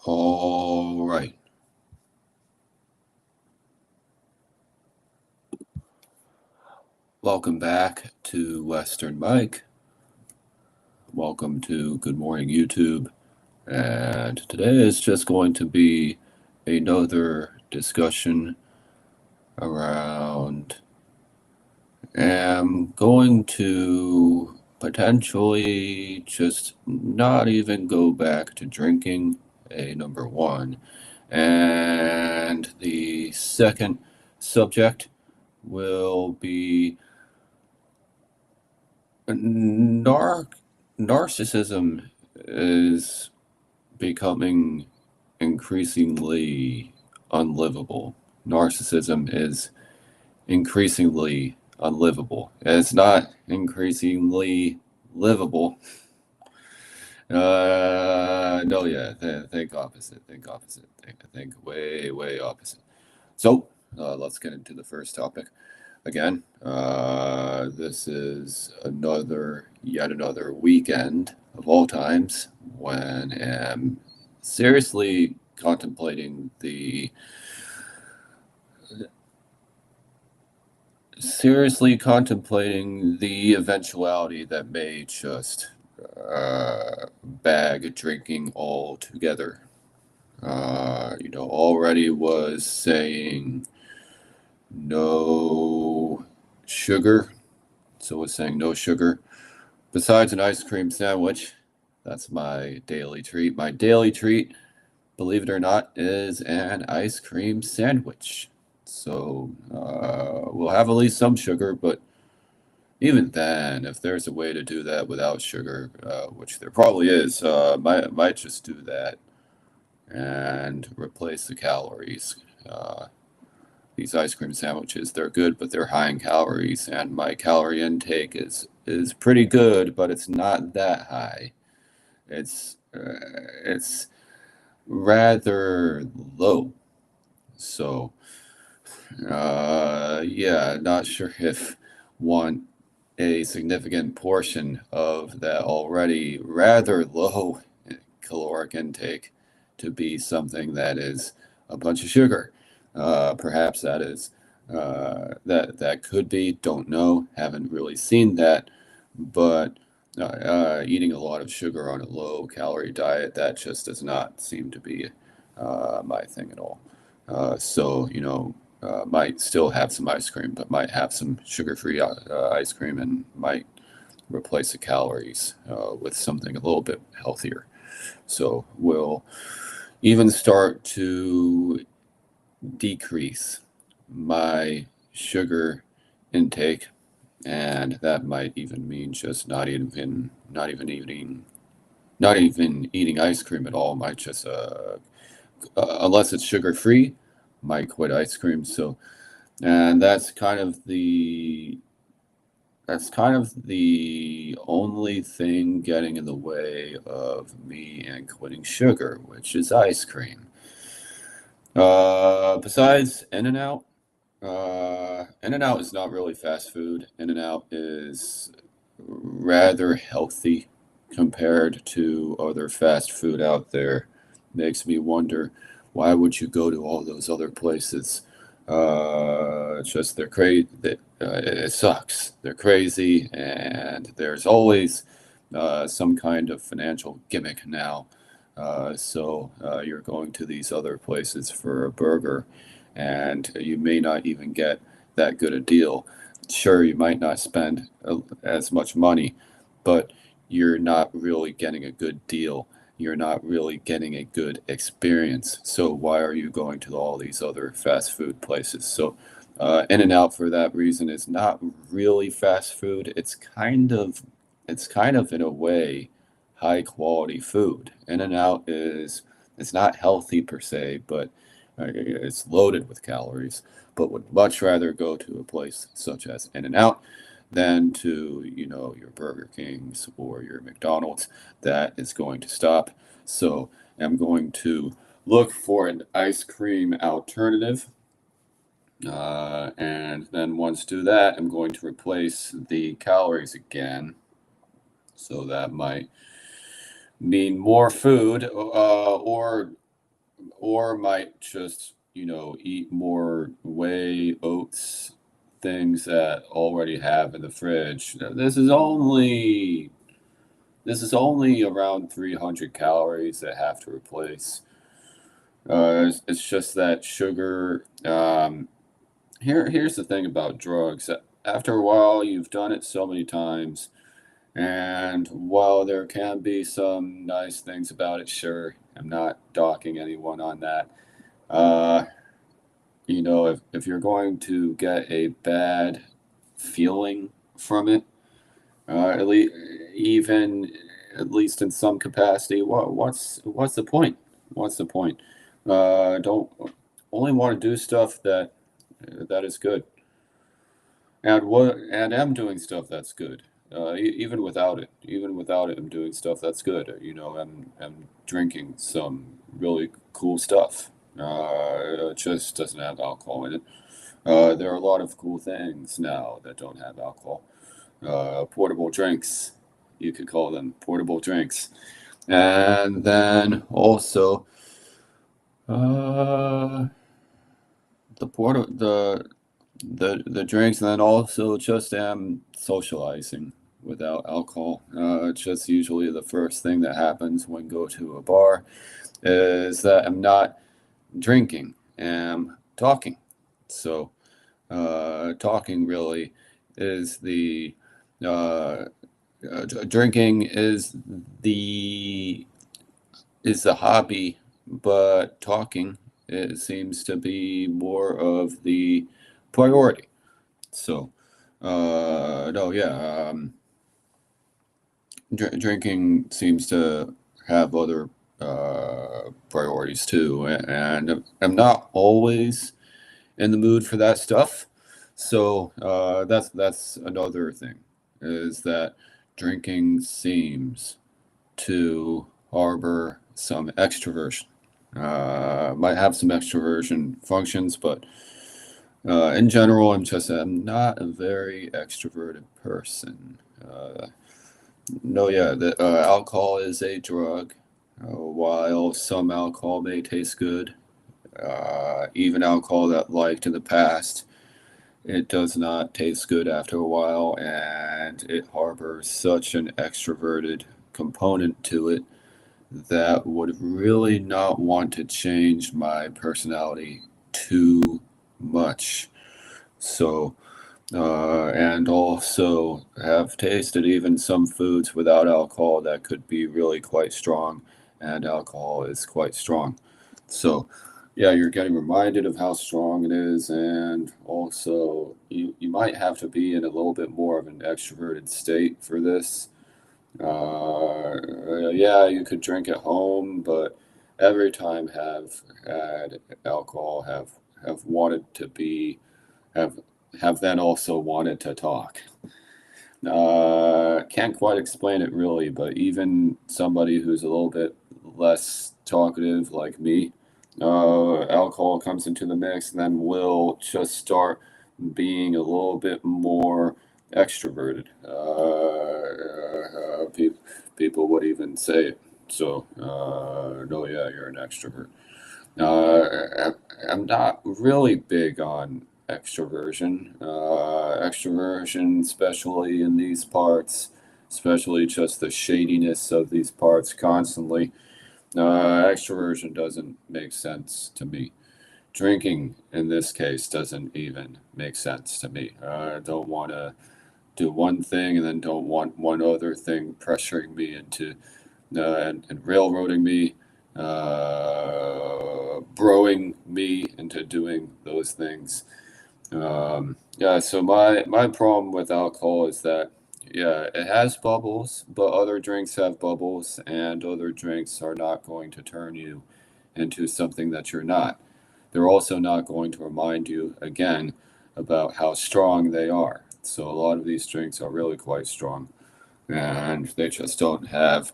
All right. Welcome back to Western Mike. Welcome to Good Morning YouTube. And today is just going to be another discussion around. I'm going to potentially just not even go back to drinking, number one. And the second subject will be narcissism is becoming increasingly unlivable. Narcissism is increasingly unlivable. It's not increasingly livable. No, yeah, think opposite. Think opposite. Think way, way opposite. So, let's get into the first topic. Again, this is yet another weekend of all times when I'm seriously contemplating the eventuality that may just bag drinking altogether. Already was saying no sugar. So was saying no sugar. Besides an ice cream sandwich, that's my daily treat. My daily treat, believe it or not, is an ice cream sandwich. So we'll have at least some sugar, but even then, if there's a way to do that without sugar, which there probably is, might just do that and replace the calories. These ice cream sandwiches, they're good, but they're high in calories, and my calorie intake is pretty good, but it's not that high. It's rather low. So, yeah, not sure if want a significant portion of that already rather low caloric intake to be something that is a bunch of sugar. Perhaps that is that could be. Don't know. Haven't really seen that, but eating a lot of sugar on a low calorie diet, that just does not seem to be my thing at all. So might still have some ice cream, but might have some sugar-free ice cream and might replace the calories with something a little bit healthier. So we'll even start to decrease my sugar intake, and that might even mean just not even eating ice cream at all. Might just unless it's sugar free, might quit ice cream. So, and that's kind of the only thing getting in the way of me and quitting sugar, which is ice cream. Besides In-N-Out, In-N-Out is not really fast food. In-N-Out is rather healthy compared to other fast food out there. Makes me wonder, why would you go to all those other places? Just they're crazy. It sucks. They're crazy, and there's always some kind of financial gimmick now. So you're going to these other places for a burger, and you may not even get that good a deal. Sure, you might not spend as much money, but you're not really getting a good deal. You're not really getting a good experience. So why are you going to all these other fast food places? So In-N-Out for that reason is not really fast food. It's kind of in a way high quality food. In-N-Out it's not healthy per se, but it's loaded with calories. But would much rather go to a place such as In-N-Out than to your Burger Kings or your McDonald's. That is going to stop. So I'm going to look for an ice cream alternative. And then once do that, I'm going to replace the calories again. So that might mean more food, or or might just, eat more whey, oats, things that already have in the fridge. This is only around 300 calories that have to replace. It's just that sugar. Here's the thing about drugs. After a while, you've done it so many times, and while there can be some nice things about it, sure, I'm not docking anyone on that. Uh, if you're going to get a bad feeling from it, at least even at least in some capacity, what's the point? What's the point? Don't only want to do stuff that is good, and am doing stuff that's good. Even without it, I'm doing stuff that's good. I'm drinking some really cool stuff. It just doesn't have alcohol in it. There are a lot of cool things now that don't have alcohol. Portable drinks, you could call them portable drinks. And then also, uh, the port the drinks, and then also just socializing without alcohol. Just usually the first thing that happens when go to a bar is that I'm not drinking, I'm talking. So talking really is the uh, drinking the is the hobby, but talking, it seems to be more of the priority. So, no, yeah, drinking seems to have other priorities too, and I'm not always in the mood for that stuff. So that's another thing, is that drinking seems to harbor some extroversion. Might have some extroversion functions, but in general, I'm not a very extroverted person. No, yeah, alcohol is a drug. While some alcohol may taste good, even alcohol that liked in the past, it does not taste good after a while, and it harbors such an extroverted component to it that would really not want to change my personality too much. So, and also have tasted even some foods without alcohol that could be really quite strong, and alcohol is quite strong. So, yeah, you're getting reminded of how strong it is, and also you might have to be in a little bit more of an extroverted state for this. Yeah, you could drink at home, but every time have had alcohol, have wanted to be have have then also wanted to talk. Can't quite explain it really, but even somebody who's a little bit less talkative like me, alcohol comes into the mix, and then will just start being a little bit more extroverted. People would even say it. So, no, yeah, you're an extrovert. I'm not really big on extroversion. Extroversion, especially in these parts, especially just the shadiness of these parts constantly. Extroversion doesn't make sense to me. Drinking, in this case, doesn't even make sense to me. I don't want to do one thing and then don't want one other thing pressuring me into and railroading me, broing me into doing those things. Yeah, so my problem with alcohol is that, yeah, it has bubbles, but other drinks have bubbles, and other drinks are not going to turn you into something that you're not. They're also not going to remind you again about how strong they are. So a lot of these drinks are really quite strong, and they just don't have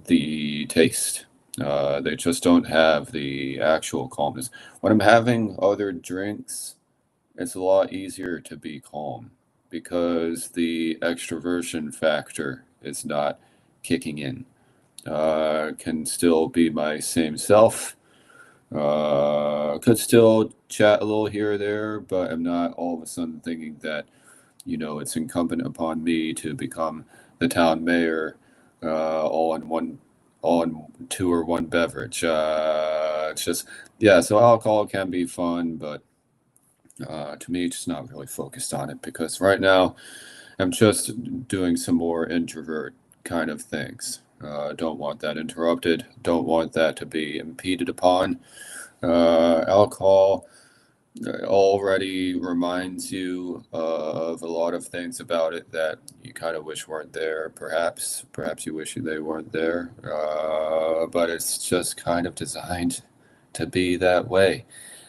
the taste. They just don't have the actual calmness. When I'm having other drinks, it's a lot easier to be calm because the extroversion factor is not kicking in. Can still be my same self, Could still chat a little here or there, but I'm not all of a sudden thinking that, it's incumbent upon me to become the town mayor, all in two or one beverage. It's just, yeah, so alcohol can be fun, but to me, just not really focused on it because right now I'm just doing some more introvert kind of things. Don't want that interrupted. Don't want that to be impeded upon. Alcohol already reminds you of a lot of things about it that you kind of wish weren't there. Perhaps you wish they weren't there. But it's just kind of designed to be that way.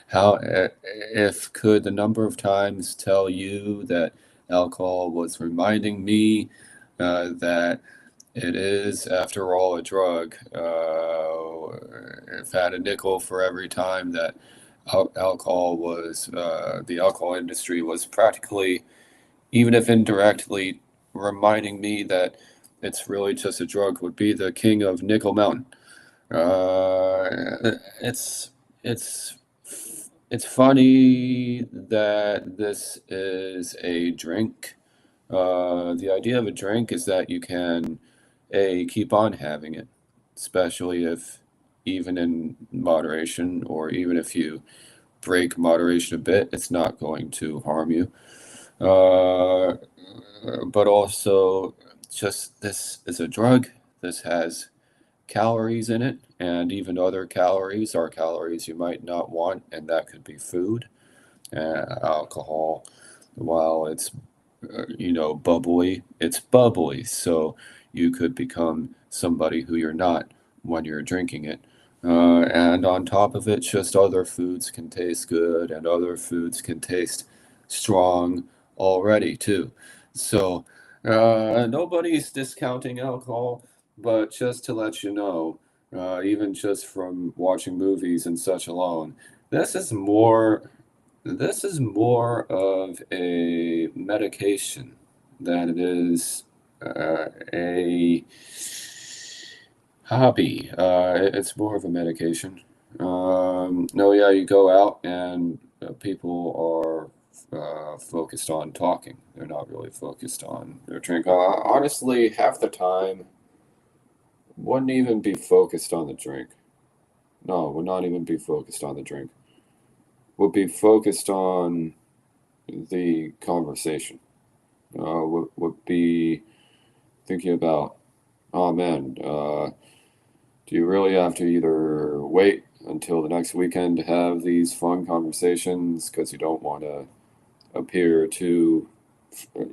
How if could the number of times tell you that alcohol was reminding me that it is, after all, a drug. If I had a nickel for every time that alcohol was, the alcohol industry was practically, even if indirectly, reminding me that it's really just a drug, would be the king of Nickel Mountain. It's it's it's funny that this is a drink. The idea of a drink is that you can keep on having it, especially if even in moderation, or even if you break moderation a bit, it's not going to harm you. Uh, but also, just this is a drug. This has calories in it, and even other calories are calories you might not want, and that could be food. Alcohol, while it's bubbly, it's bubbly, so you could become somebody who you're not when you're drinking it. And on top of it, just other foods can taste good, and other foods can taste strong already too. So nobody's discounting alcohol, but just to let you know, even just from watching movies and such alone, this is more this is more of a medication than it is a hobby. It's more of a medication. No, yeah, you go out and people are focused on talking. They're not really focused on their drink. Honestly, half the time, wouldn't even be focused on the drink. No, would not even be focused on the drink. Would be focused on the conversation. Would be thinking about, oh man, do you really have to either wait until the next weekend to have these fun conversations because you don't want to appear too,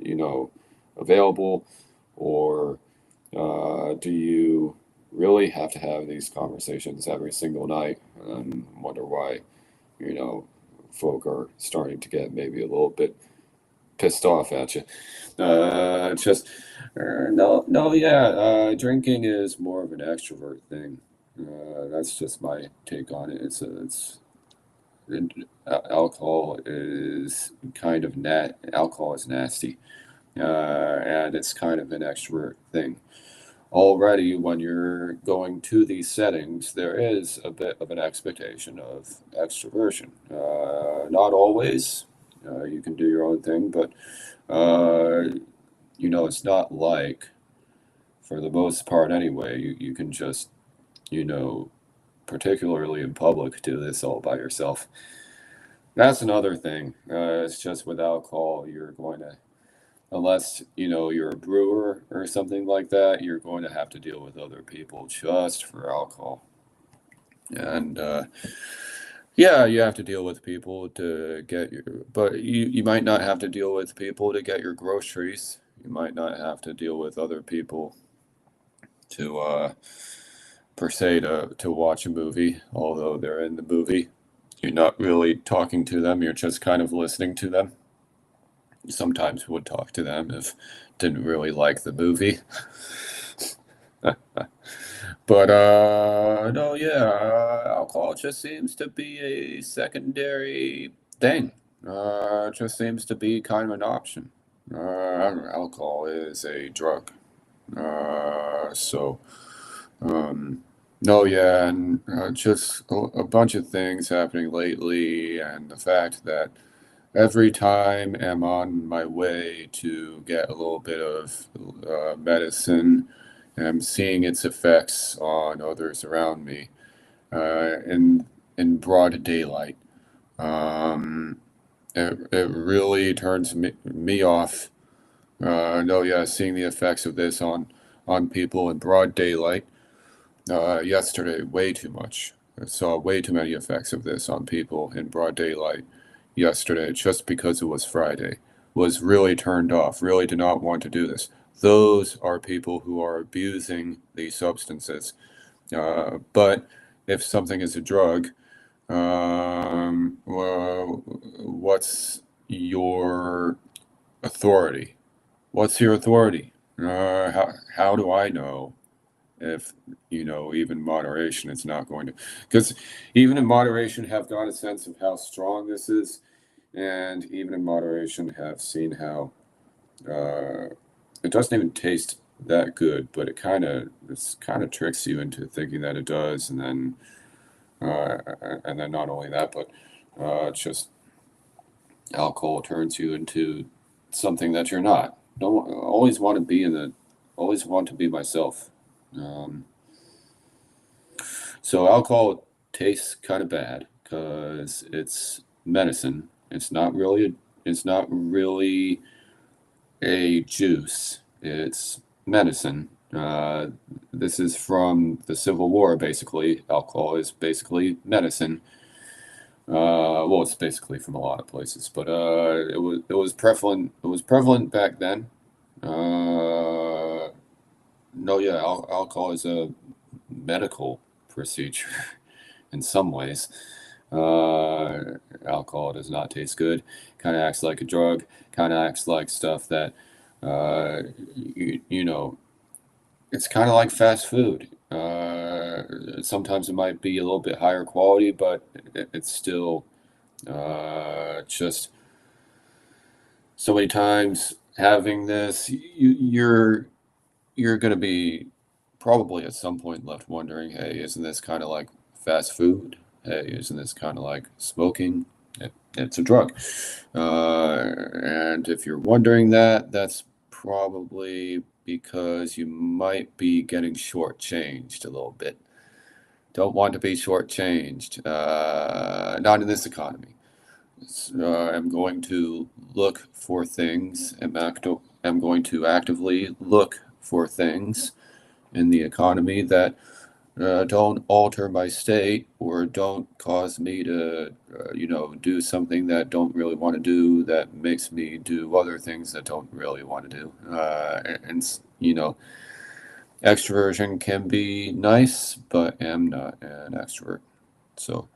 you know, available, or do you really have to have these conversations every single night and wonder why, you know, folk are starting to get maybe a little bit pissed off at you. Just no, no, yeah. Drinking is more of an extrovert thing. That's just my take on it. Alcohol is kind of alcohol is nasty, and it's kind of an extrovert thing. Already, when you're going to these settings, there is a bit of an expectation of extroversion. Not always. You can do your own thing, but it's not like, for the most part anyway, you can just, you know, particularly in public, do this all by yourself. That's another thing. It's just with alcohol, you're going to, unless, you're a brewer or something like that, you're going to have to deal with other people just for alcohol. And yeah, you have to deal with people to get but you might not have to deal with people to get your groceries. You might not have to deal with other people to per se to watch a movie, although they're in the movie. You're not really talking to them, you're just kind of listening to them. Sometimes would talk to them if didn't really like the movie. But no, yeah, alcohol just seems to be a secondary thing. It just seems to be kind of an option. Alcohol is a drug. So, um, Oh yeah, and just a bunch of things happening lately, and the fact that every time I'm on my way to get a little bit of medicine, I'm seeing its effects on others around me in broad daylight. Um, it really turns me off. No, yeah, seeing the effects of this on people in broad daylight. Yesterday, way too much. I saw way too many effects of this on people in broad daylight yesterday, just because it was Friday. Was really turned off, really did not want to do this. Those are people who are abusing these substances. But if something is a drug, well, what's your authority? What's your authority? How do I know if, even moderation is not going to? Because even in moderation, have got a sense of how strong this is, and even in moderation, have seen how it doesn't even taste that good, but it kind of tricks you into thinking that it does, uh, and then not only that, but just alcohol turns you into something that you're not. Don't always want to be always want to be myself. Um, so alcohol tastes kind of bad because it's medicine. It's not really a juice. It's medicine. This is from the Civil War, basically. Alcohol is basically medicine. Well, it's basically from a lot of places, but it was prevalent. It was prevalent back then. No, yeah, alcohol is a medical procedure in some ways. Alcohol does not taste good. Kind of acts like a drug. Kind of acts like stuff that, uh, you know, it's kind of like fast food. Sometimes it might be a little bit higher quality, but it's still just so many times having this, you're going to be probably at some point left wondering, hey, isn't this kind of like fast food? Hey, isn't this kind of like smoking? It's a drug. And if you're wondering that, that's probably because you might be getting shortchanged a little bit. Don't want to be shortchanged. Not in this economy. I'm going to look for things. I'm going to actively look for things in the economy that don't alter my state or don't cause me to, do something that don't really want to do, that makes me do other things that don't really want to do. Extroversion can be nice, but I'm not an extrovert. So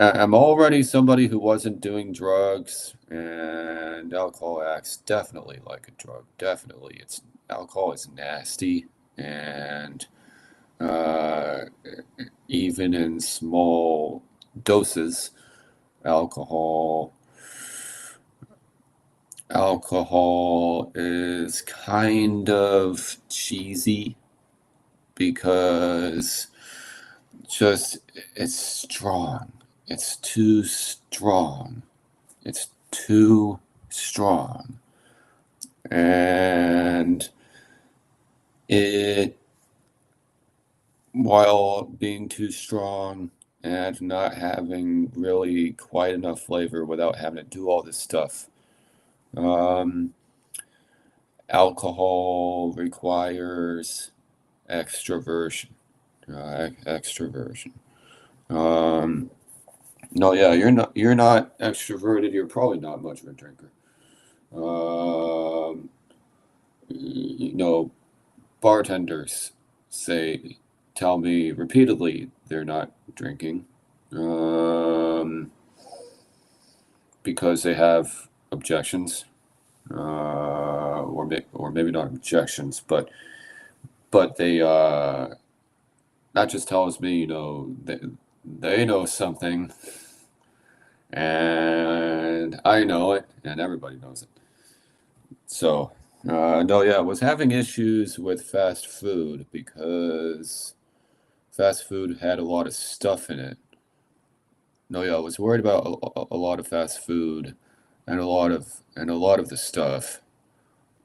I'm already somebody who wasn't doing drugs, and alcohol acts definitely like a drug. Definitely, alcohol is nasty, and uh, even in small doses, alcohol alcohol is kind of cheesy because just it's strong. It's too strong. It's too strong. And it, while being too strong and not having really quite enough flavor without having to do all this stuff, um, alcohol requires extroversion. Extroversion. Um, no, yeah, you're not extroverted. You're probably not much of a drinker. Um, you know, bartenders tell me repeatedly they're not drinking, um, because they have objections, or maybe not objections, but they that just tells me, they know something, and I know it, and everybody knows it. So, no, yeah, I was having issues with fast food because fast food had a lot of stuff in it. No, yeah, I was worried about a lot of fast food and a lot of the stuff.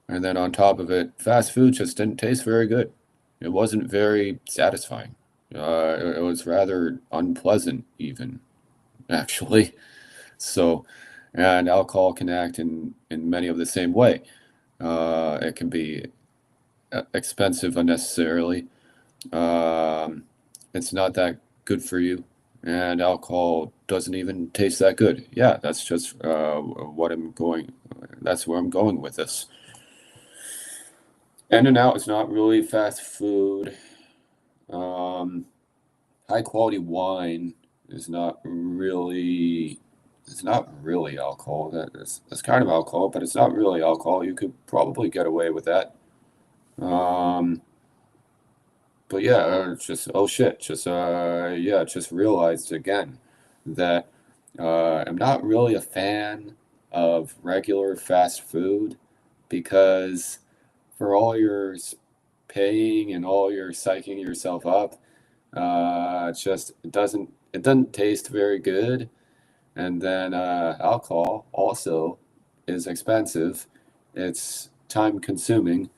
And then on top of it, fast food just didn't taste very good. It wasn't very satisfying. It was rather unpleasant, even, actually. So, and alcohol can act in many of the same way. It can be expensive unnecessarily. Um, it's not that good for you, and alcohol doesn't even taste that good. Yeah, that's just what I'm going. That's where I'm going with this. In-N-Out is not really fast food. Um, High quality wine is not really. It's not really alcohol. That's kind of alcohol, but it's not really alcohol. You could probably get away with that. Um, but yeah, it's just oh shit, just yeah, just realized again that I'm not really a fan of regular fast food because for all your paying and all your psyching yourself up, it doesn't taste very good. And then alcohol also is expensive. It's time consuming.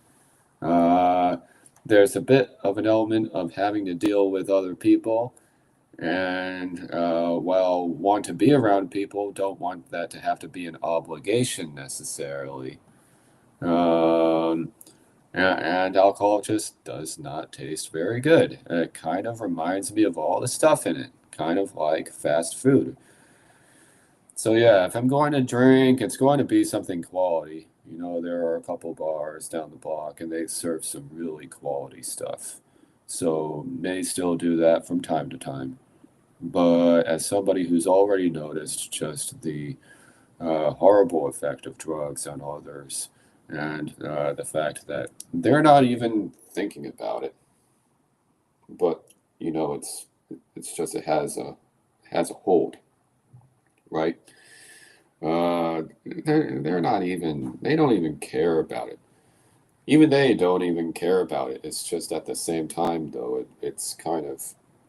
Uh, there's a bit of an element of having to deal with other people, and while want to be around people, don't want that to have to be an obligation necessarily. Um, and alcohol just does not taste very good. It kind of reminds me of all the stuff in it, kind of like fast food. So yeah, if I'm going to drink, it's going to be something quality. You know, there are a couple bars down the block and they serve some really quality stuff. So may still do that from time to time. But as somebody who's already noticed just the horrible effect of drugs on others and the fact that they're not even thinking about it, but you know, it's just it has a hold, right? They're not even they don't even care about it. Even they don't even care about it. It's just at the same time though it's kind of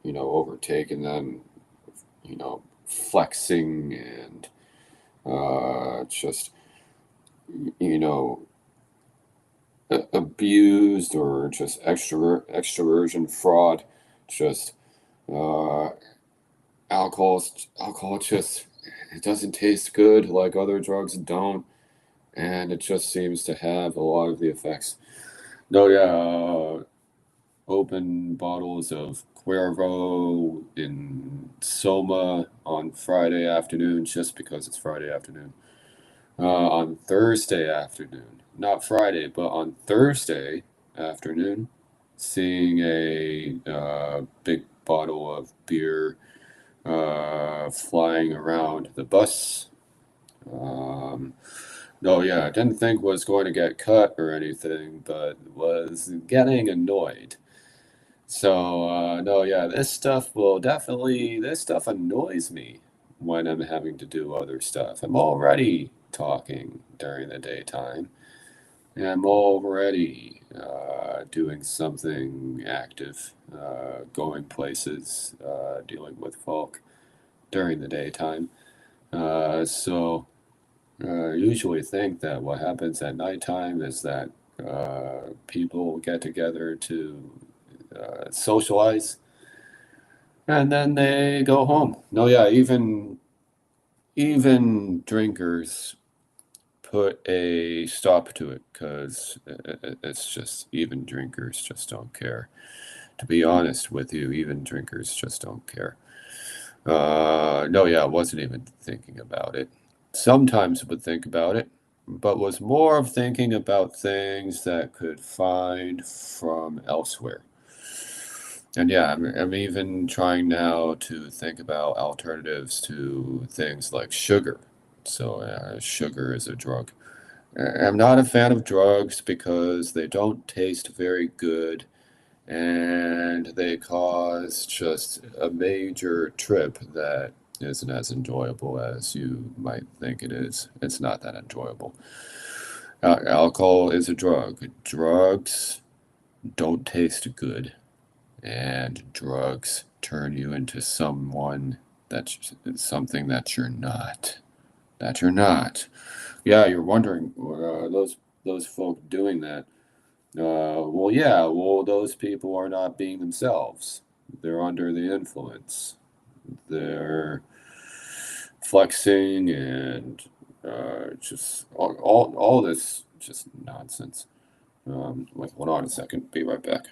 overtaken them, flexing and just you know abused or just extroversion fraud. Just uh, alcohol just it doesn't taste good like other drugs don't, and it just seems to have a lot of the effects. No, yeah, open bottles of Cuervo in Soma on Friday afternoon, just because it's Friday afternoon. On Thursday afternoon, not Friday, but on Thursday afternoon, seeing a big bottle of beer flying around the bus. Um, no, yeah, I didn't think was going to get cut or anything, but was getting annoyed. So, no, yeah, this stuff annoys me when I'm having to do other stuff. I'm already talking during the daytime, and I'm already doing something active, going places, dealing with folk during the daytime. So, I usually think that what happens at nighttime is that people get together to socialize, and then they go home. No, yeah, even drinkers put a stop to it because it's just even drinkers just don't care. To be honest with you, even drinkers just don't care. No, yeah, I wasn't even thinking about it. Sometimes would think about it, but was more of thinking about things that could find from elsewhere. And yeah, I'm even trying now to think about alternatives to things like sugar. So, sugar is a drug. I'm not a fan of drugs because they don't taste very good and they cause just a major trip that isn't as enjoyable as you might think it is. It's not that enjoyable. Alcohol is a drug. Drugs don't taste good, and drugs turn you into something that you're not. That you're not. Yeah, you're wondering, those folk doing that. Well, yeah, well, those people are not being themselves. They're under the influence. They're flexing and just all this just nonsense. Wait, hold on a second. Be right back.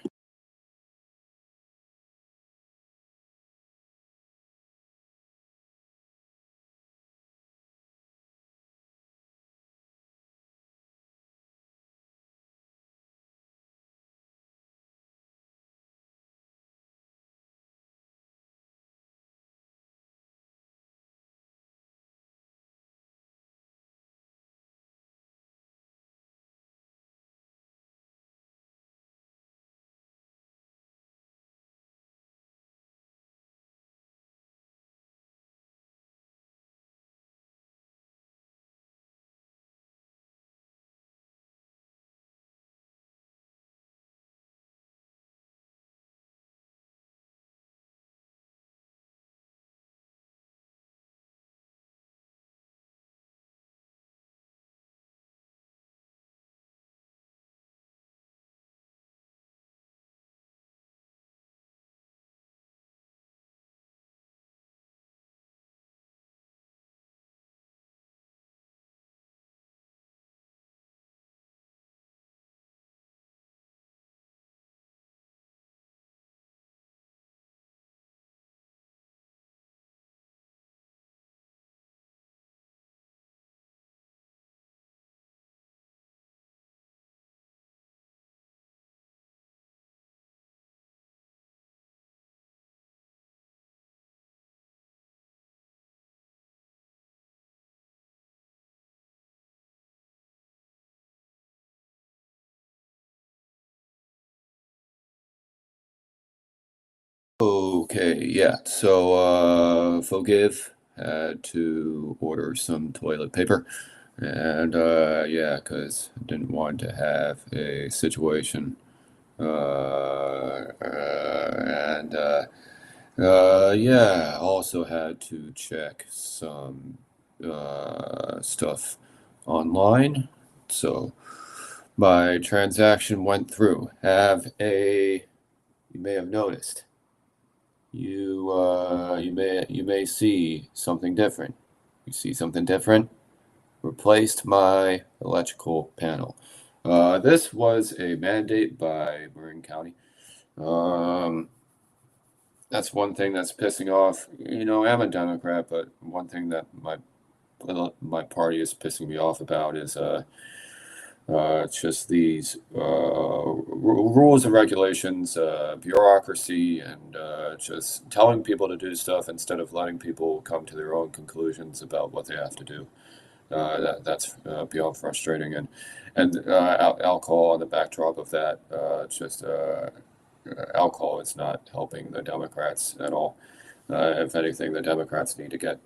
Okay, yeah. So, forgive had to order some toilet paper, and yeah, because I didn't want to have a situation. And yeah, also had to check some stuff online. So my transaction went through. You may have noticed. You may see something different. You see something different? Replaced my electrical panel. This was a mandate by Marin County. Um, that's one thing that's pissing off. I'm a Democrat, but one thing that my party is pissing me off about is just these rules and regulations, bureaucracy, and just telling people to do stuff instead of letting people come to their own conclusions about what they have to do. That's beyond frustrating, and alcohol on the backdrop of that. Just alcohol is not helping the Democrats at all. If anything, the Democrats need to get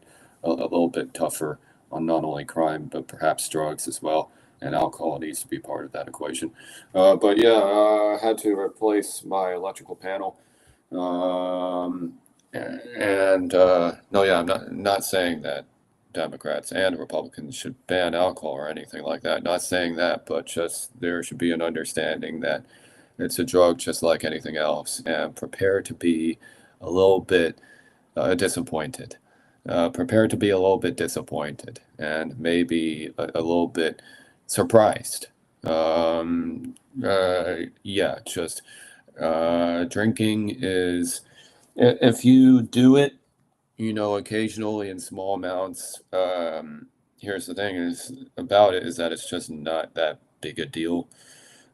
a little bit tougher on not only crime, but perhaps drugs as well. And alcohol needs to be part of that equation. But yeah, I had to replace my electrical panel. Um, and no, yeah, I'm not saying that Democrats and Republicans should ban alcohol or anything like that. Not saying that, but just there should be an understanding that it's a drug just like anything else, and prepare to be a little bit disappointed. Prepare to be a little bit disappointed and maybe a little bit surprised. Yeah, just drinking is, if you do it, occasionally in small amounts. Here's the thing is about it is that it's just not that big a deal.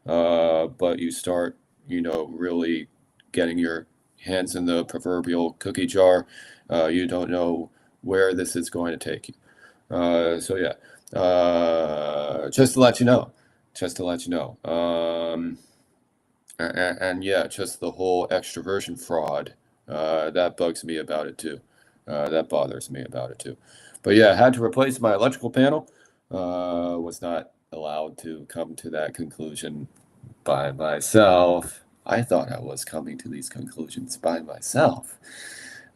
But you start, really getting your hands in the proverbial cookie jar. You don't know where this is going to take you. So yeah, just to let you know, just to let you know. And yeah, just the whole extroversion fraud, that bugs me about it too. That bothers me about it too. But yeah, I had to replace my electrical panel. Was not allowed to come to that conclusion by myself. I thought I was coming to these conclusions by myself.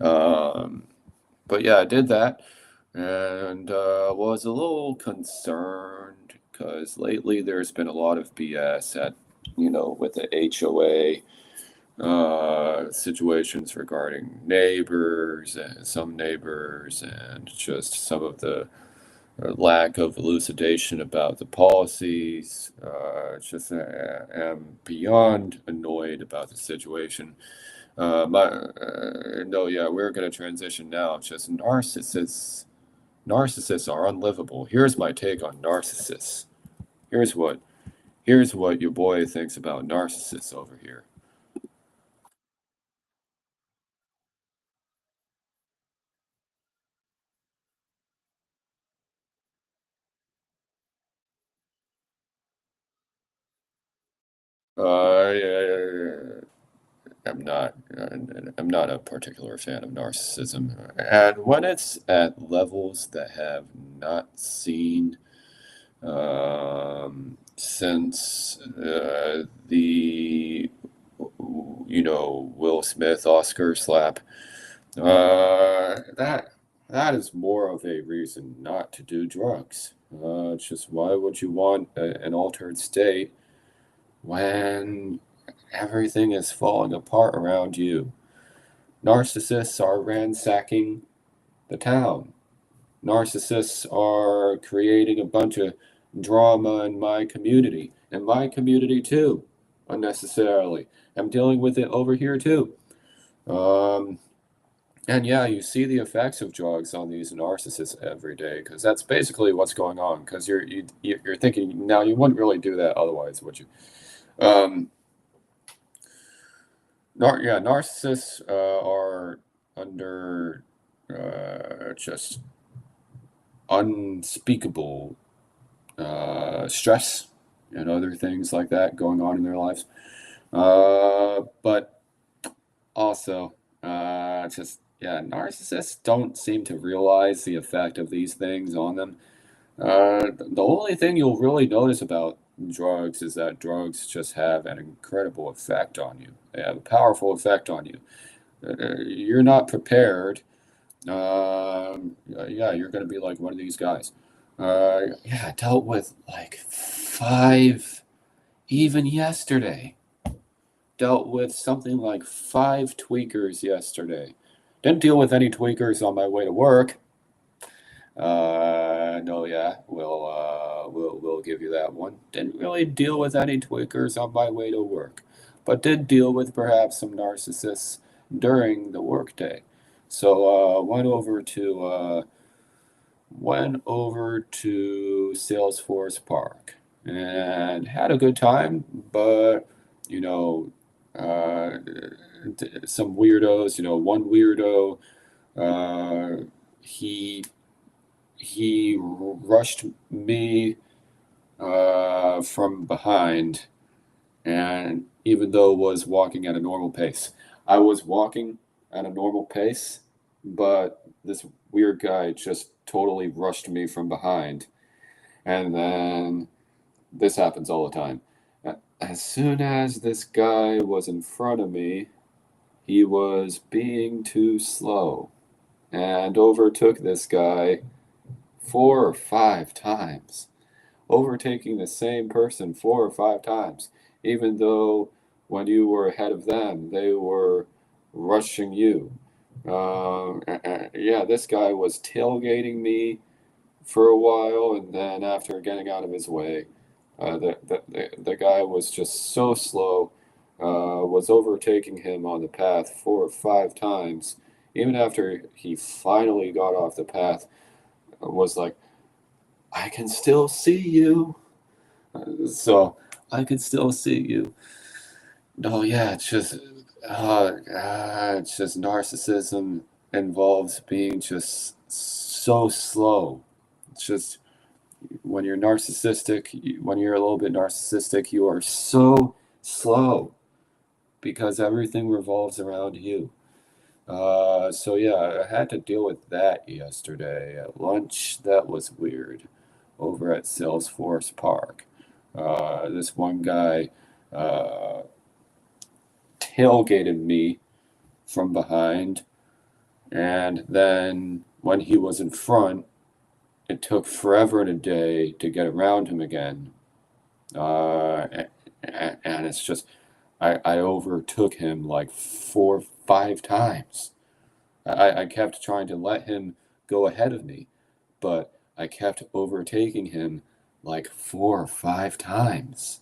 Um, but yeah, I did that and was a little concerned because lately there's been a lot of BS with the HOA situations regarding neighbors and some neighbors and just some of the lack of elucidation about the policies. Am beyond annoyed about the situation. No, yeah, we're going to transition now. It's just narcissists. Narcissists are unlivable. Here's my take on narcissists. Here's what here's what your boy thinks about narcissists over here. I am not. I'm not a particular fan of narcissism, and when it's at levels that have not seen since the Will Smith Oscar slap. That is more of a reason not to do drugs. It's just why would you want an altered state when everything is falling apart around you? Narcissists are ransacking the town. Narcissists are creating a bunch of drama in my community too, unnecessarily. I'm dealing with it over here too. Um, and yeah, you see the effects of drugs on these narcissists every day because that's basically what's going on. Because you're thinking now you wouldn't really do that otherwise, would you? Um, narcissists are under just unspeakable stress and other things like that going on in their lives. But also, narcissists don't seem to realize the effect of these things on them. The only thing you'll really notice about drugs is that drugs just have an incredible effect on you. They have a powerful effect on you. You're not prepared. Yeah, you're going to be like one of these guys. Yeah, I dealt with like five, even yesterday. Dealt with something like five tweakers yesterday. Didn't deal with any tweakers on my way to work. No, yeah, we'll give you that one. Didn't really deal with any tweakers on my way to work, but did deal with perhaps some narcissists during the workday. So went over to Salesforce Park and had a good time, but you know, uh, some weirdos. One weirdo, uh, he he rushed me from behind, and even though was walking at a normal pace, I was walking at a normal pace, but this weird guy just totally rushed me from behind. And then this happens all the time. As soon as this guy was in front of me, he was being too slow and overtook this guy 4 or 5 times, overtaking the same person 4 or 5 times, even though when you were ahead of them, they were rushing you. Yeah, this guy was tailgating me for a while, and then after getting out of his way, the guy was just so slow, was overtaking him on the path 4 or 5 times. Even after he finally got off the path, was like, I can still see you. So I can still see you. No, yeah, it's just narcissism involves being just so slow. It's just when you're a little bit narcissistic, you are so slow because everything revolves around you. So yeah, I had to deal with that yesterday at lunch. That was weird over at Salesforce Park. This one guy, uh, tailgated me from behind, and then when he was in front, it took forever and a day to get around him again. And it's just, I overtook him like 4, 5 times. I kept trying to let him go ahead of me, but I kept overtaking him like 4 or 5 times.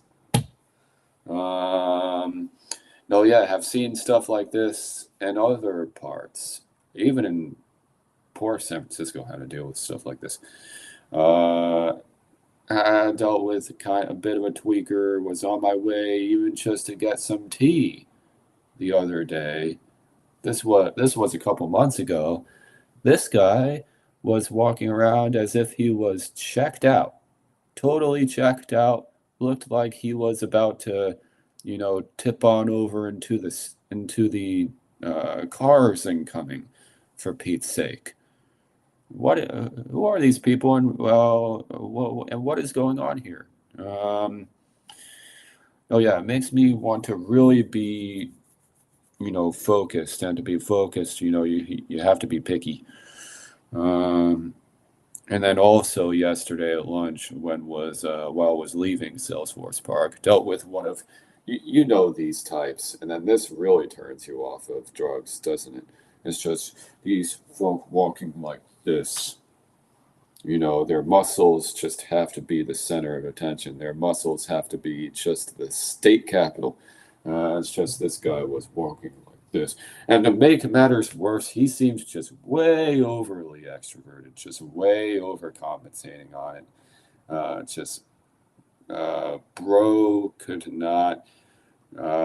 No, yeah, I've seen stuff like this in other parts, even in poor San Francisco, how to deal with stuff like this. Uh, I dealt with a bit of a tweaker, was on my way even just to get some tea the other day. This was a couple months ago. This guy was walking around as if he was checked out, totally checked out, looked like he was about to, tip on over into the cars incoming, for Pete's sake. Who are these people, and what is going on here? Oh yeah, it makes me want to really be, focused, and to be focused, you have to be picky. Um, and then also yesterday at lunch, while I was leaving Salesforce Park, dealt with one of, these types, and then this really turns you off of drugs, doesn't it? It's just these folk walking like this. Their muscles just have to be the center of attention. Their muscles have to be just the state capital. It's just this guy was walking like this. And to make matters worse, he seemed just way overly extroverted, just way overcompensating on it. Just Bro could not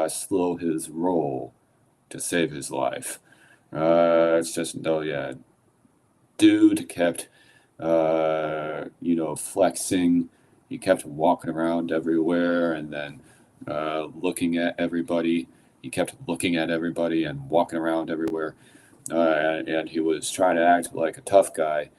slow his roll to save his life. It's just, no, yeah. Dude kept flexing. He kept walking around everywhere, and then looking at everybody. He kept looking at everybody and walking around everywhere. And he was trying to act like a tough guy.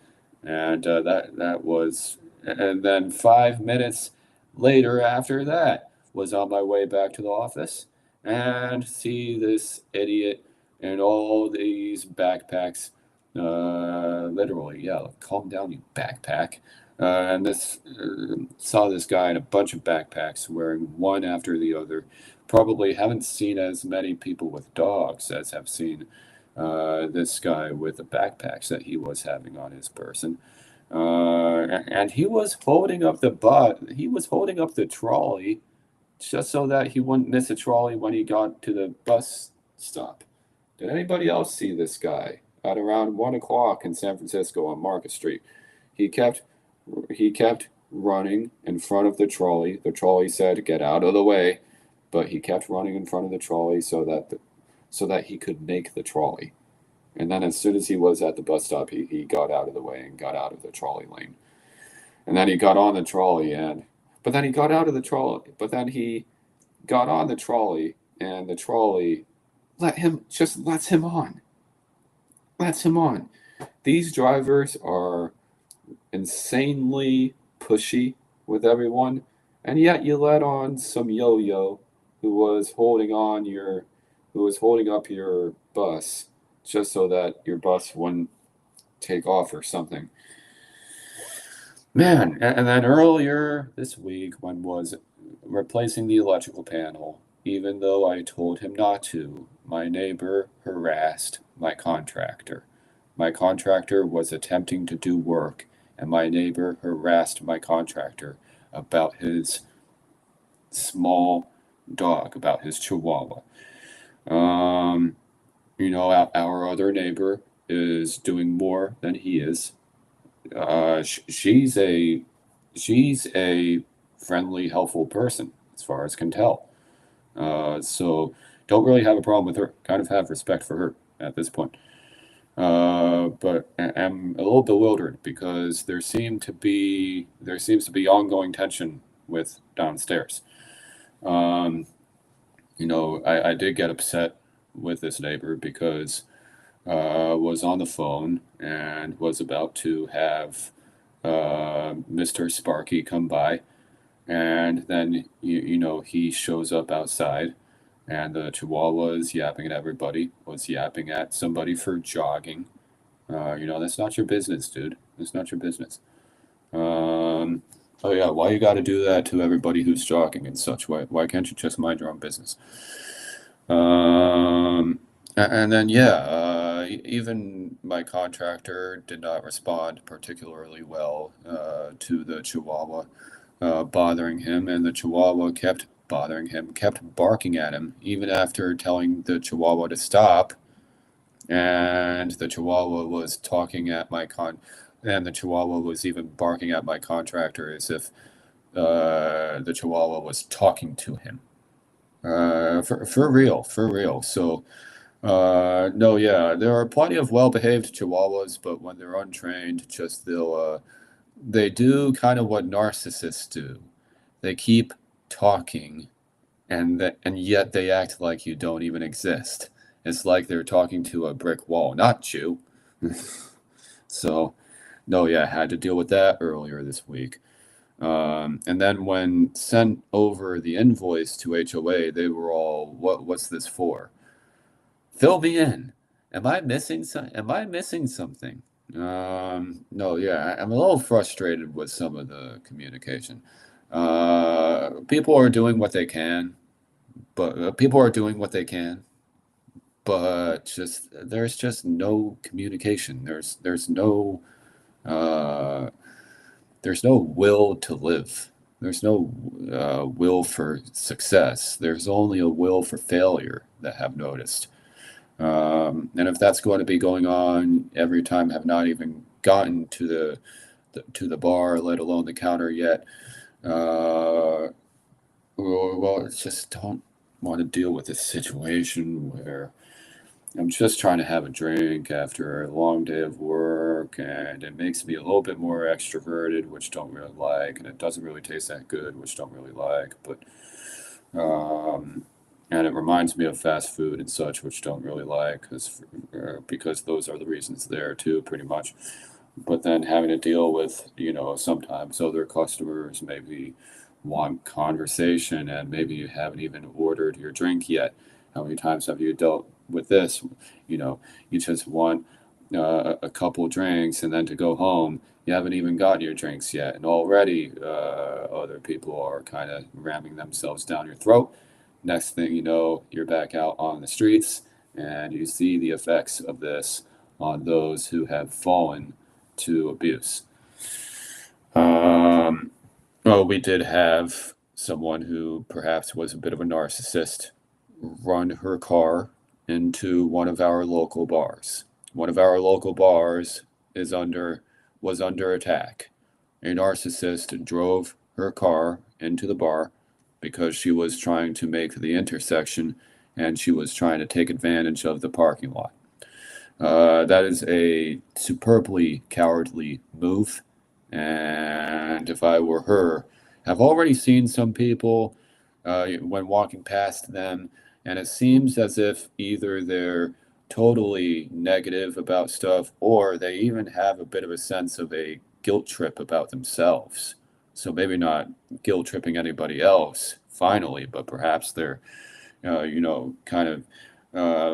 And that was, and then 5 minutes later after that was on my way back to the office and see this idiot and all these backpacks. Literally, yeah. Calm down, you backpack. And this saw this guy in a bunch of backpacks, wearing one after the other. Probably haven't seen as many people with dogs as have seen this guy with the backpacks that he was having on his person. And he was holding up he was holding up the trolley just so that he wouldn't miss a trolley when he got to the bus stop. Did anybody else see this guy? At around 1 o'clock in San Francisco on Market Street, he kept running in front of the trolley. The trolley said, "Get out of the way," but he kept running in front of the trolley so that he could make the trolley. And then as soon as he was at the bus stop, he got out of the way and got out of the trolley lane. And then he got on the trolley, but then he got out of the trolley. But then he got on the trolley, and the trolley lets him on. Lets him on. These drivers are insanely pushy with everyone, and yet you let on some yo-yo who was holding up your bus just so that your bus wouldn't take off or something. Man, and then earlier this week, when was replacing the electrical panel, even though I told him not to, my neighbor harassed my contractor. My contractor was attempting to do work, and my neighbor harassed my contractor about his small dog, about his chihuahua. Our other neighbor is doing more than he is. She's a friendly, helpful person, as far as can tell. So don't really have a problem with her. Kind of have respect for her at this point. But I'm a little bewildered because there seems to be ongoing tension with downstairs. I did get upset with this neighbor because was on the phone and was about to have Mr. Sparky come by, and then he shows up outside and the Chihuahua is yapping at everybody, was yapping at somebody for jogging. That's not your business, dude. That's not your business. Um, oh yeah, why you got to do that to everybody who's jogging and such? Why can't you just mind your own business? Um, and then yeah, even my contractor did not respond particularly well to the Chihuahua bothering him, and the Chihuahua kept bothering him, kept barking at him, even after telling the Chihuahua to stop. And the Chihuahua was talking at and the Chihuahua was even barking at my contractor as if the Chihuahua was talking to him. For real, for real. So, no, yeah, there are plenty of well-behaved Chihuahuas, but when they're untrained, they do kind of what narcissists do. They keep talking, and yet they act like you don't even exist. It's like they're talking to a brick wall, not you. So, no, yeah, I had to deal with that earlier this week. And then when sent over the invoice to HOA, they were all, what's this for? Fill me in. Am I missing something? No, yeah, I'm a little frustrated with some of the communication. People are doing what they can, but people are doing what they can, but just there's just no communication. Uh, there's no will to live. There's no will for success. There's only a will for failure that I've noticed. And if that's going to be going on every time, have not even gotten to the bar, let alone the counter yet. Well, just don't want to deal with this situation where I'm just trying to have a drink after a long day of work, and it makes me a little bit more extroverted, which don't really like, and it doesn't really taste that good, which don't really like. But and it reminds me of fast food and such, which don't really like, because those are the reasons there too, pretty much. But then having to deal with, sometimes other customers maybe want conversation, and maybe you haven't even ordered your drink yet. How many times have you dealt with this? You just want a couple drinks, and then to go home, you haven't even gotten your drinks yet, and already other people are kind of ramming themselves down your throat. Next thing you know, you're back out on the streets, and you see the effects of this on those who have fallen to abuse. Well, we did have someone who perhaps was a bit of a narcissist run her car into one of our local bars. One of our local bars was under attack. A narcissist drove her car into the bar because she was trying to make the intersection, and she was trying to take advantage of the parking lot. That is a superbly cowardly move, and if I were her, I've already seen some people when walking past them, and it seems as if either they're totally negative about stuff, or they even have a bit of a sense of a guilt trip about themselves. So maybe not guilt tripping anybody else, finally, but perhaps they're kind of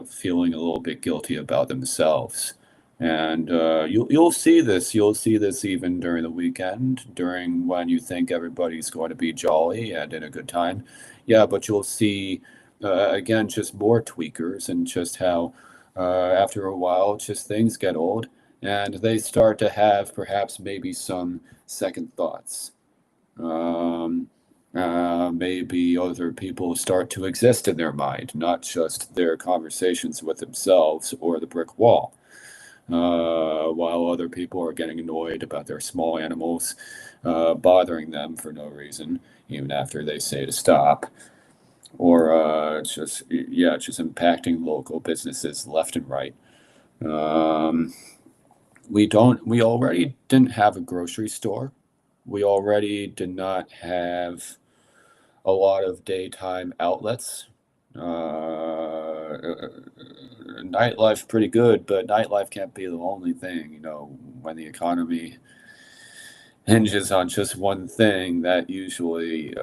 feeling a little bit guilty about themselves. And you'll see this. You'll see this even during the weekend, during when you think everybody's going to be jolly and in a good time. Yeah, but you'll see again just more tweakers, and just how after a while, just things get old, and they start to have perhaps maybe some second thoughts. Um, Maybe other people start to exist in their mind, not just their conversations with themselves or the brick wall. While other people are getting annoyed about their small animals bothering them for no reason, even after they say to stop, or just impacting local businesses left and right. Um, we already didn't have a grocery store. We already did not have a lot of daytime outlets. Nightlife pretty good, but nightlife can't be the only thing. When the economy hinges on just one thing, that usually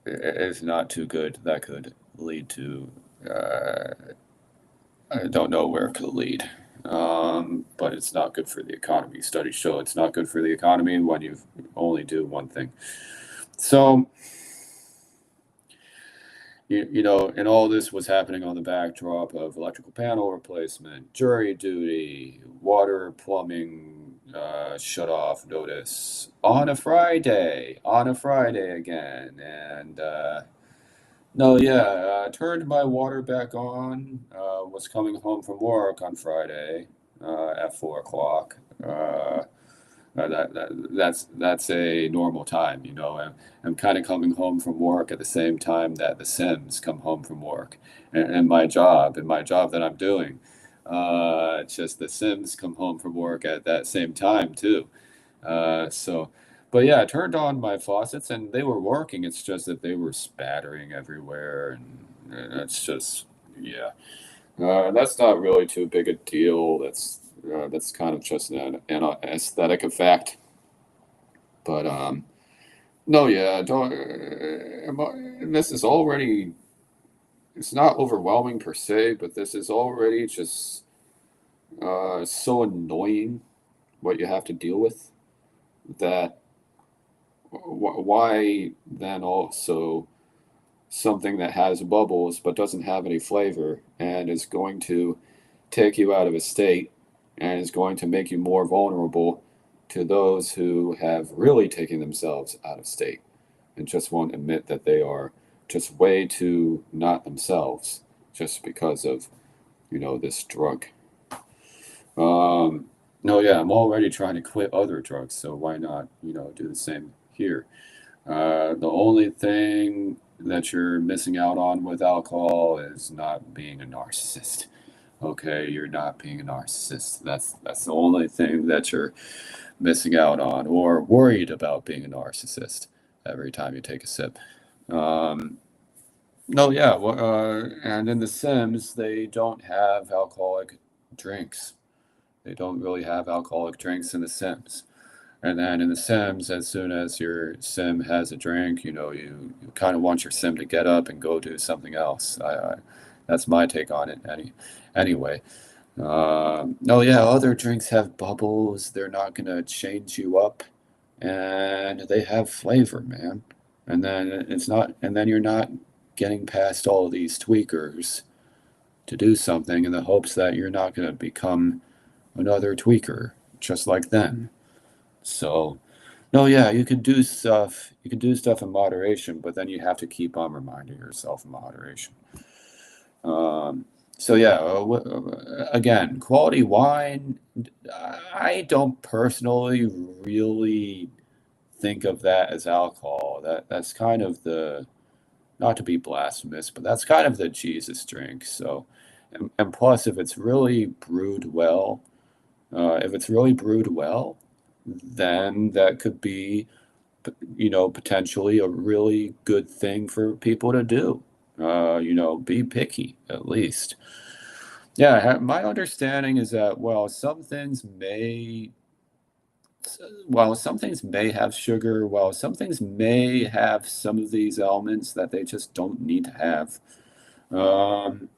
is not too good. lead to, I don't know where it could lead. But it's not good for the economy. Studies show it's not good for the economy when you only do one thing. So, and all this was happening on the backdrop of electrical panel replacement, jury duty, water, plumbing, shut off notice on a Friday again. And no, yeah, turned my water back on, was coming home from work on Friday at 4 o'clock. That's a normal time, I'm kind of coming home from work at the same time that the Sims come home from work, and my job that I'm doing. It's just the Sims come home from work at that same time too. So, but yeah, I turned on my faucets and they were working. It's just that they were spattering everywhere, and it's just, yeah. That's not really too big a deal. That's kind of just an aesthetic effect. But no, yeah, don't. This is already. It's not overwhelming per se, but this is already just so annoying what you have to deal with. That why then also something that has bubbles but doesn't have any flavor and is going to take you out of a state and is going to make you more vulnerable to those who have really taken themselves out of state and just won't admit that they are just way too not themselves just because of, this drug. No, yeah, I'm already trying to quit other drugs, so why not, do the same here? The only thing that you're missing out on with alcohol is not being a narcissist. Okay, you're not being a narcissist. That's the only thing that you're missing out on, or worried about being a narcissist every time you take a sip. Um, no, yeah, and in The Sims, they don't have alcoholic drinks. They don't really have alcoholic drinks in The Sims. And then in The Sims, as soon as your sim has a drink, you kind of want your sim to get up and go do something else. That's my take on it. Anyway, no, yeah, other drinks have bubbles. They're not gonna change you up, and they have flavor, man. And then you're not getting past all these tweakers to do something in the hopes that you're not gonna become another tweaker just like them. So, no, yeah, you can do stuff. You can do stuff in moderation, but then you have to keep on reminding yourself of moderation. Um, so yeah, again, quality wine. I don't personally really think of that as alcohol. That's kind of the, not to be blasphemous, but that's kind of the Jesus drink. So, and plus, if it's really brewed well, then that could be, potentially a really good thing for people to do. Be picky at least. Yeah, my understanding is that while some things may have sugar, while some things may have some of these elements that they just don't need to have. Um,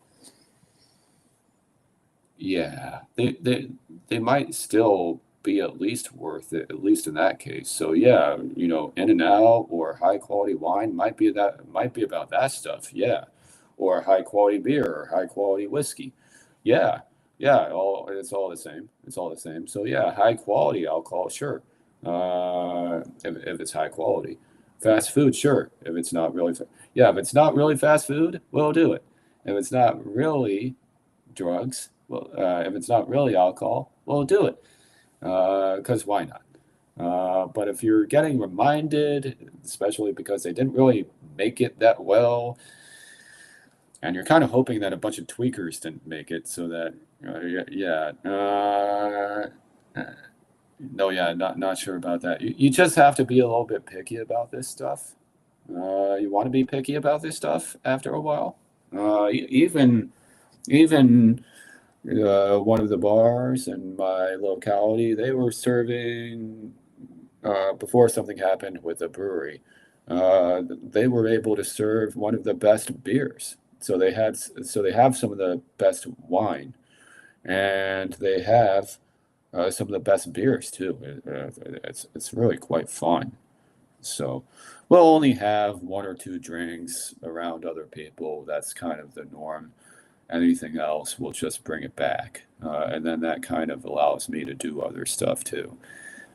Yeah, they might still be at least worth it, at least in that case. So yeah, in and out or high quality wine might be about that stuff. Yeah. Or high quality beer or high quality whiskey. Yeah. Yeah, it's all the same. It's all the same. So yeah, high quality alcohol, sure. If it's high quality. Fast food, sure. If it's not really fast food, we'll do it. If it's not really drugs, well, if it's not really alcohol, well, do it. Because why not? But if you're getting reminded, especially because they didn't really make it that well, and you're kind of hoping that a bunch of tweakers didn't make it, so that, yeah, no, yeah, not sure about that. You just have to be a little bit picky about this stuff. You want to be picky about this stuff after a while. Even one of the bars in my locality, they were serving, before something happened with the brewery, they were able to serve one of the best beers So they have some of the best wine, and they have some of the best beers too. It's really quite fun. So we'll only have one or two drinks around other people. That's kind of the norm. Anything else, we'll just bring it back, and then that kind of allows me to do other stuff too.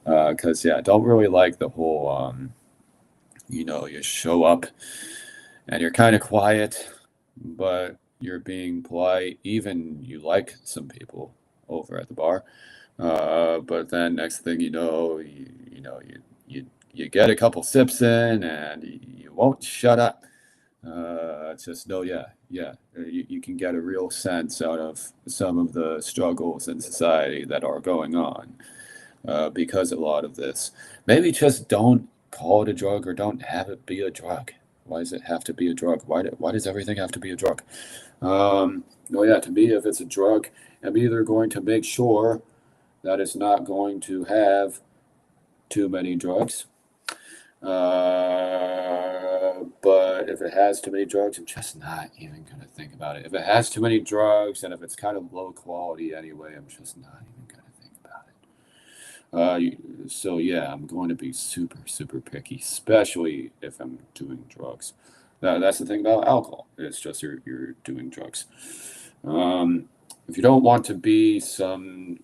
Because yeah, I don't really like the whole you show up and you're kind of quiet, but you're being polite. Even you like some people over at the bar, but then next thing you know, you get a couple sips in and you won't shut up. It's just no, yeah, yeah. You can get a real sense out of some of the struggles in society that are going on because a lot of this. Maybe just don't call it a drug or don't have it be a drug. Why does it have to be a drug? Why does everything have to be a drug? No, yeah, to me, if it's a drug, I'm either going to make sure that it's not going to have too many drugs. But if it has too many drugs, I'm just not even going to think about it. If it has too many drugs and if it's kind of low quality anyway, I'm just not even going to think about it. So yeah, I'm going to be super, super picky, especially if I'm doing drugs. That's the thing about alcohol. It's just you're doing drugs. If you don't want to be some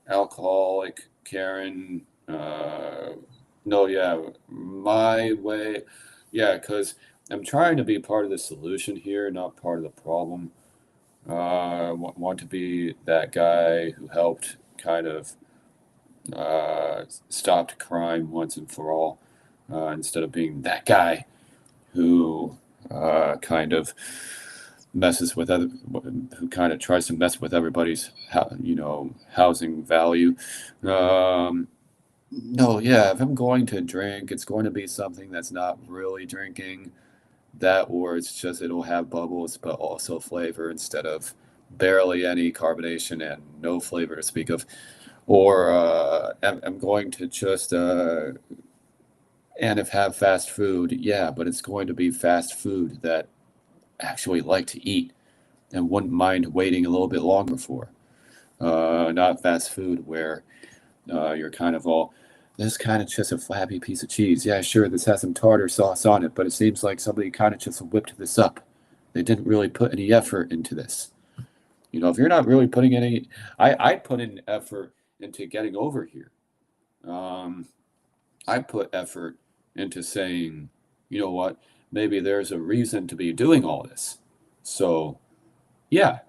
alcoholic Karen, no, yeah, my way, yeah, because I'm trying to be part of the solution here, not part of the problem. I want to be that guy who helped kind of stopped crime once and for all, instead of being that guy who kind of messes with other, who kind of tries to mess with everybody's, housing value. Um, no, yeah, if I'm going to drink, it's going to be something that's not really drinking. That, or it's just it'll have bubbles, but also flavor instead of barely any carbonation and no flavor to speak of. Or I'm going to just and if have fast food, yeah, but it's going to be fast food that actually like to eat and wouldn't mind waiting a little bit longer for. Not fast food where you're kind of all, this kind of just a flappy piece of cheese. Yeah, sure, this has some tartar sauce on it, but it seems like somebody kind of just whipped this up. They didn't really put any effort into this. If you're not really putting any, I put in effort into getting over here. Um, I put effort into saying, you know what, maybe there's a reason to be doing all this. So, yeah,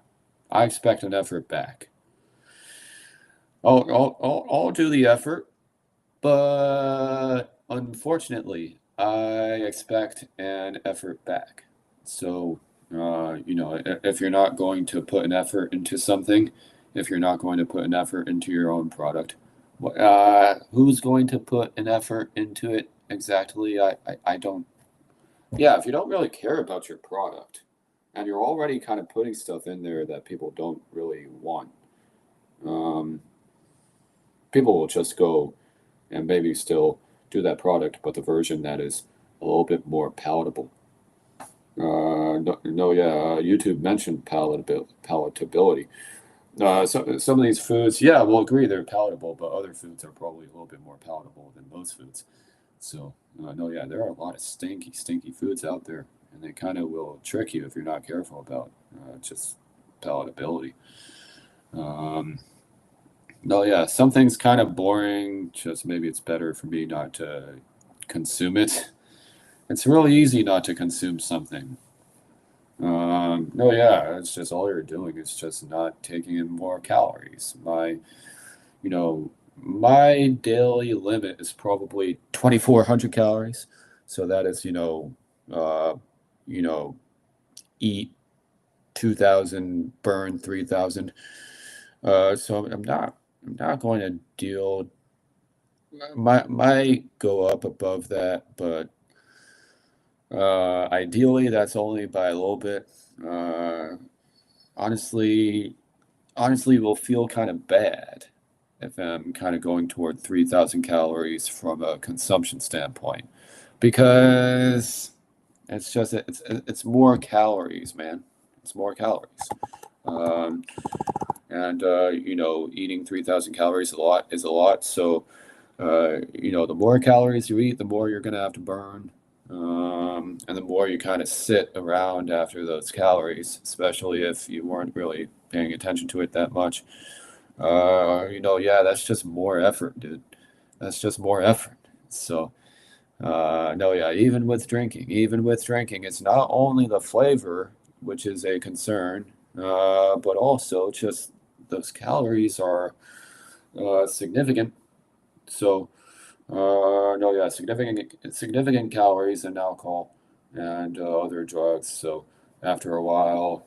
I expect an effort back. I'll do the effort, but unfortunately, I expect an effort back. So, if you're not going to put an effort into something, if you're not going to put an effort into your own product, who's going to put an effort into it exactly? I don't. Yeah, if you don't really care about your product and you're already kind of putting stuff in there that people don't really want, um, people will just go and maybe still do that product, but the version that is a little bit more palatable. No, no, yeah, YouTube mentioned palatability. Some of these foods, yeah, we'll agree they're palatable, but other foods are probably a little bit more palatable than most foods. So, no, yeah, there are a lot of stinky, stinky foods out there, and they kind of will trick you if you're not careful about just palatability. Um, no, yeah, something's kind of boring, just maybe it's better for me not to consume it. It's really easy not to consume something. No, yeah, it's just all you're doing is just not taking in more calories. My daily limit is probably 2,400 calories. So that is, uh, you know, eat 2,000, burn 3,000. So I'm not going to deal. Might go up above that, but ideally that's only by a little bit. Uh, honestly, honestly, will feel kind of bad if I'm kind of going toward 3,000 calories from a consumption standpoint, because it's more calories, man. It's more calories. Um, and eating 3,000 calories is a lot. So the more calories you eat, the more you're going to have to burn. And the more you kind of sit around after those calories, especially if you weren't really paying attention to it that much. Yeah, that's just more effort, dude. That's just more effort. So, no, yeah, even with drinking, it's not only the flavor, which is a concern, but also just those calories are significant. So, no, yeah, significant calories in alcohol and other drugs. So after a while,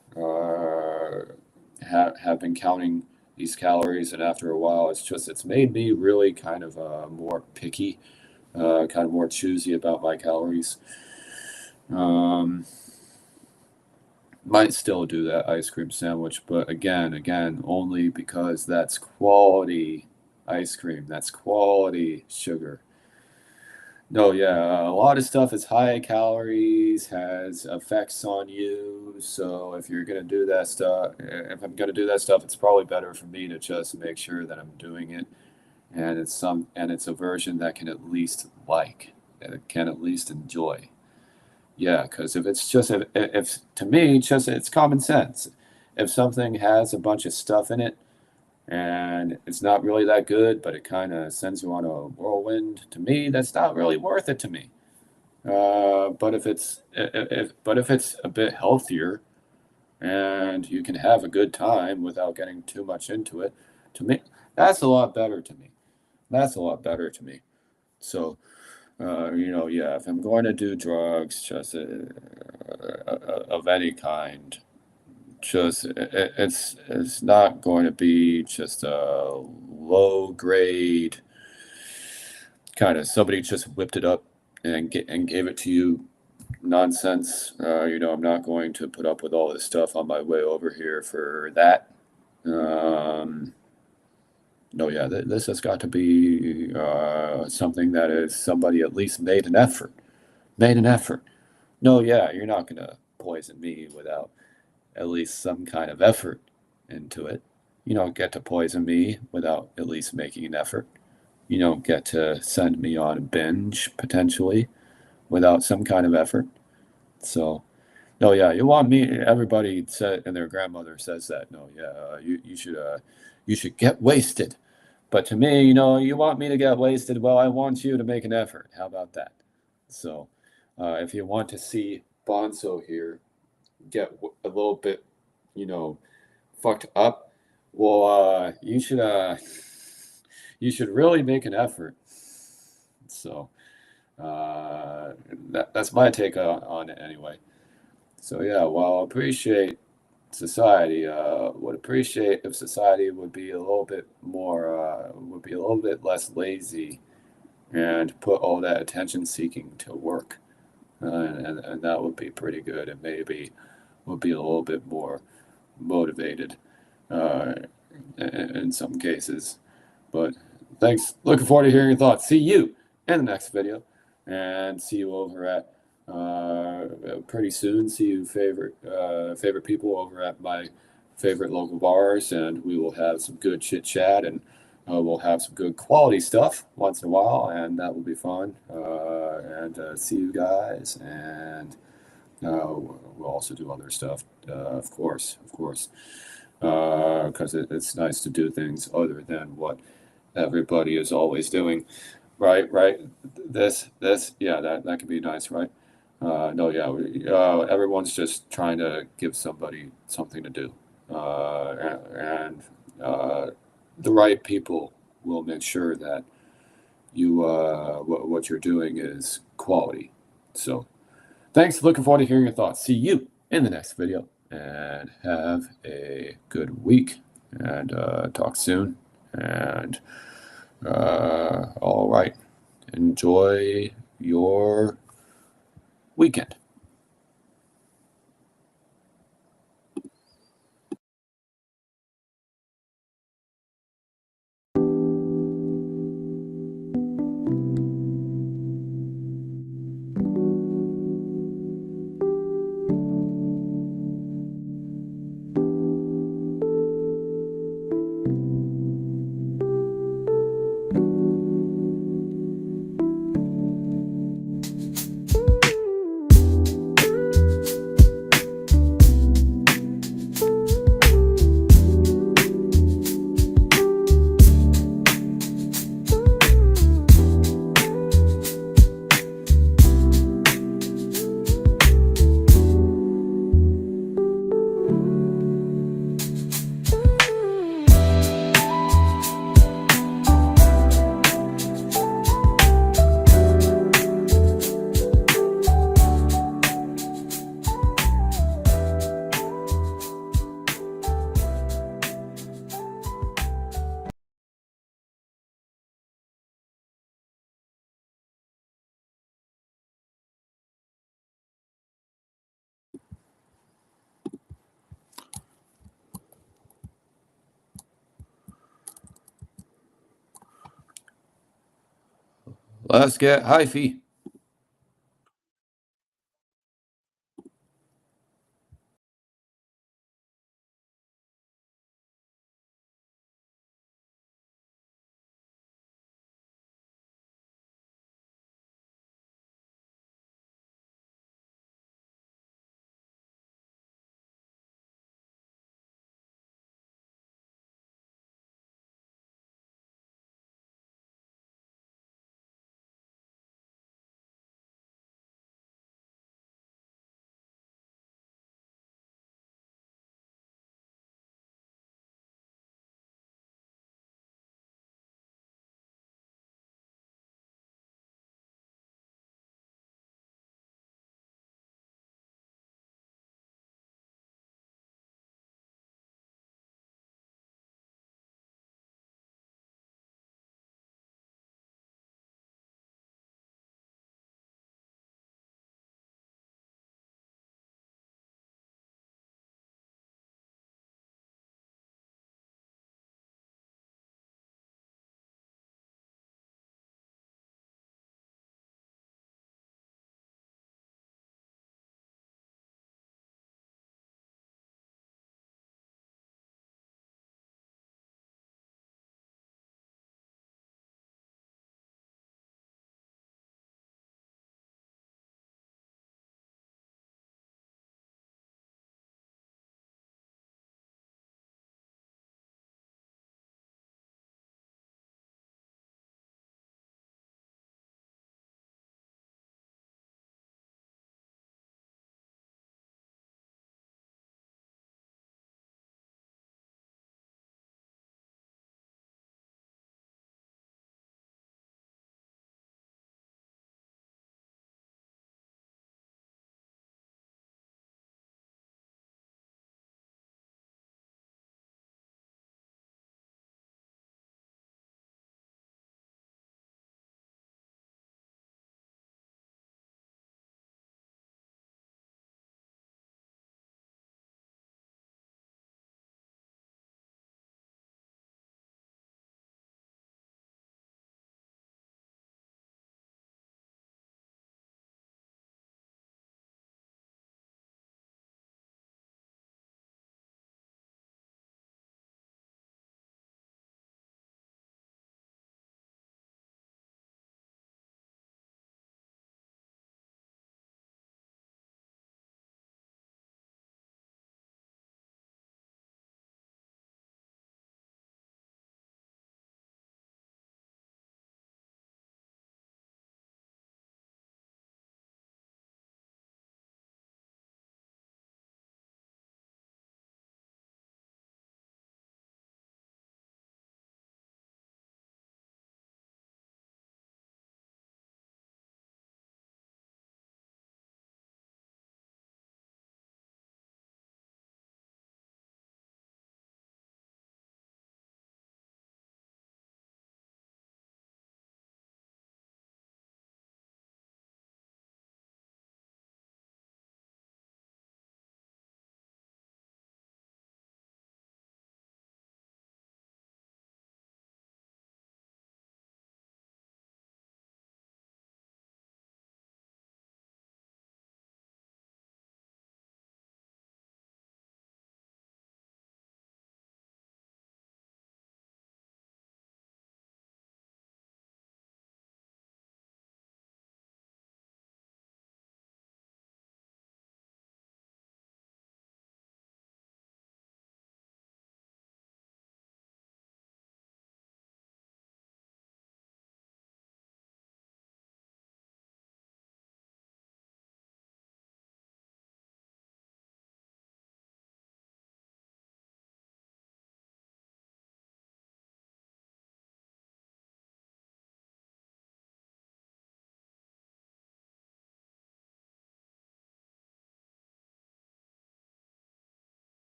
have been counting these calories, and after a while, it's made me really kind of more picky, kind of more choosy about my calories. Um, might still do that ice cream sandwich, but again, only because that's quality ice cream, that's quality sugar. No, yeah, a lot of stuff is high calories, has effects on you. So if I'm gonna do that stuff, it's probably better for me to just make sure that I'm doing it, and it's a version that can at least can at least enjoy. Yeah, because if to me, just it's common sense. If something has a bunch of stuff in it and it's not really that good, but it kind of sends you on a whirlwind, to me, that's not really worth it to me. But if it's a bit healthier and you can have a good time without getting too much into it, to me, that's a lot better to me. That's a lot better to me. So, yeah, if I'm going to do drugs, just of any kind, just it's not going to be just a low grade kind of somebody just whipped it up and gave it to you nonsense. I'm not going to put up with all this stuff on my way over here for that. Um, no, yeah, this has got to be something that is somebody at least made an effort. Made an effort. No, yeah, you're not going to poison me without at least some kind of effort into it. You don't get to poison me without at least making an effort. You don't get to send me on a binge potentially without some kind of effort. So, no, yeah, you want me. Everybody said, and their grandmother says that. No, yeah, you should get wasted. But to me, you want me to get wasted. Well, I want you to make an effort. How about that? So, if you want to see Bonzo here get a little bit, you know, fucked up, well, you should really make an effort. So, that's my take on it anyway. So yeah, well, appreciate society. Would appreciate if society would be a little bit more, would be a little bit less lazy and put all that attention seeking to work, and that would be pretty good. And maybe would be a little bit more motivated, uh, in some cases. But thanks. Looking forward to hearing your thoughts. See you in the next video, and see you over at pretty soon. See you favorite people over at my favorite local bars, and we will have some good chit chat, and we'll have some good quality stuff once in a while, and that will be fun. And see you guys, and we'll also do other stuff, of course, because it's nice to do things other than what everybody is always doing. Right. Yeah, that could be nice, right? No, yeah, everyone's just trying to give somebody something to do, and the right people will make sure that what you're doing is quality. So, thanks. Looking forward to hearing your thoughts. See you in the next video, and have a good week. And talk soon. And all right. Enjoy your weekend. Let's get hyphy.